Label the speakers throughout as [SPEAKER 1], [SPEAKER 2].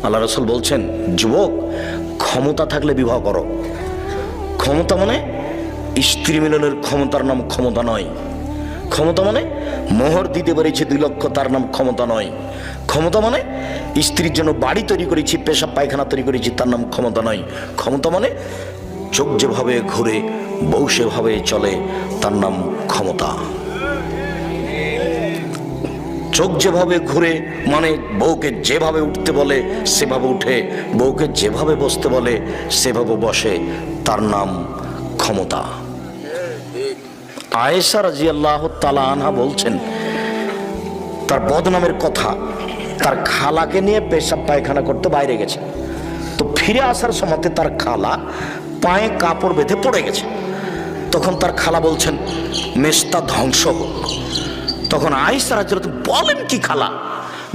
[SPEAKER 1] আল্লাহ রাসূল বলছেন, যুবক ক্ষমতা থাকলে বিবাহ করো। ক্ষমতা মানে স্ত্রী মিলনের ক্ষমতার নাম ক্ষমতা নয়। ক্ষমতা মানে মোহর দিতে পেরেছি 2 লক্ষ, তার নাম ক্ষমতা নয়। ক্ষমতা মানে স্ত্রীর জন্য বাড়ি তৈরি করেছি, পেশাব পায়খানা তৈরি করেছি, তার নাম ক্ষমতা নয়। ক্ষমতা মানে চোখ যেভাবে ঘুরে বউ সেভাবে চলে, তার নাম ক্ষমতা। চোখ যেভাবে ঘুরে মানে বউকে যেভাবে উঠতে বলে সেভাবে উঠে, বউকে যেভাবে বসতে বলে সেভাবে বসে, তার নাম ক্ষমতা। আয়েশা রাদিয়াল্লাহু তাআলা আনহা বলছেন, তার বদনামের কথা, তার খালাকে নিয়ে পেশাব পায়খানা করতে বাইরে গেছে, তো ফিরে আসার সময় তার খালা পায়ে কাপড় বেঁধে পড়ে গেছে। তখন তার খালা বলছেন, মেস্তা ধ্বংস হোক। তখন আয়েশা রাদিয়াল্লাহু তাআলা বলেন, কি খালা?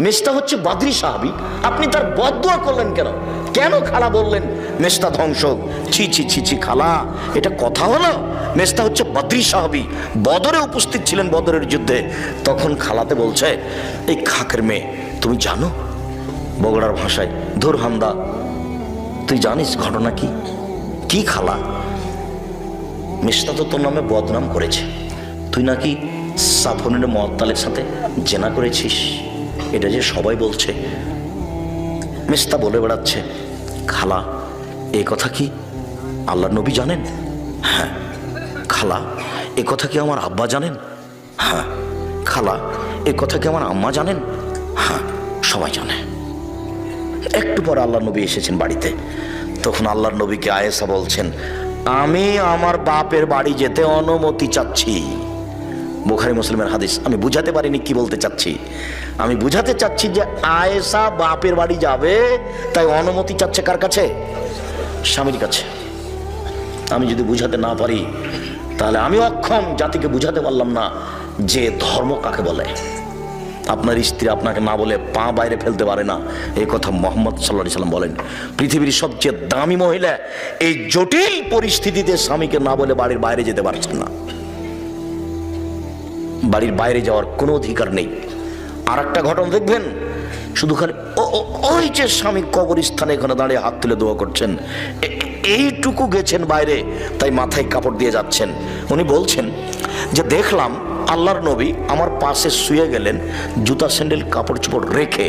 [SPEAKER 1] মেস্তা হচ্ছে বদরি সাহাবী, আপনি তার বদদুয়া করলেন কেন? কেন খালা বললেন মেস্তা ধ্বংস হোক? ছি ছি ছি ছি খালা, এটা কথা হলো? মেস্তা হচ্ছে বদরি সাহাবী, বদরে উপস্থিত ছিলেন, বদরের যুদ্ধে। তখন খালাতে বলছে, এই খাকের মেয়ে, তুমি জানো? বগুড়ার ভাষায়, ধুর হামদা, তুই জানিস ঘটনা কি? কি খালা? মেস্তা তো তোর নামে বদনাম করেছে, তুই নাকি সাফনের মুআত্তালের সাথে জেনা করেছিস, এটা যে সবাই বলছে। মেস্তা বলে বেড়াচ্ছে, খালা এই কথা কি আল্লাহর নবী জানেন? হ্যাঁ। খালা এ কথা কি আমার আব্বা জানেন? হ্যাঁ। খালা এ কথা কি আমার আম্মা জানেন? হ্যাঁ, সবাই জানে। একটু পরে আল্লাহর নবী এসেছেন বাড়িতে। তখন আল্লাহর নবীকে আয়েশা বলছেন, আমি আমার বাপের বাড়ি যেতে অনুমতি চাচ্ছি। বুখারী মুসলিমের হাদিস। আমি বুঝাতে পারিনি কি বলতে চাচ্ছি। আমি বুঝাতে চাচ্ছি যে আয়েশা বাপের বাড়ি যাবে, তাই অনুমতি চাচ্ছে কার কাছে? স্বামীর কাছে। আমি যদি বুঝাতে না পারি তাহলে আমি অক্ষম, জাতিকে বুঝাতে পারলাম না যে ধর্ম কাকে বলে। আপনার স্ত্রী আপনাকে না বলে পা বাইরে ফেলতে পারে না, এই কথা মুহাম্মদ সাল্লাল্লাহু আলাইহি সাল্লাম বলেন। পৃথিবীর সবচেয়ে দামি মহিলা এই জটিল পরিস্থিতিতে স্বামীকে না বলে বাড়ির বাইরে যেতে পারছেন না। বাড়ির বাইরে যাওয়ার কোনো অধিকার নেই। আর একটা ঘটনা দেখবেন, শুধু খালি ওই যে স্বামী কবরস্থানে এখানে দাঁড়িয়ে হাত তুলে দোয়া করছেন, এইটুকু গেছেন বাইরে, তাই মাথায় কাপড় দিয়ে যাচ্ছেন। উনি বলছেন যে দেখলাম আল্লাহর নবী আমার পাশে শুয়ে গেলেন জুতা স্যান্ডেল কাপড় চোপড় রেখে।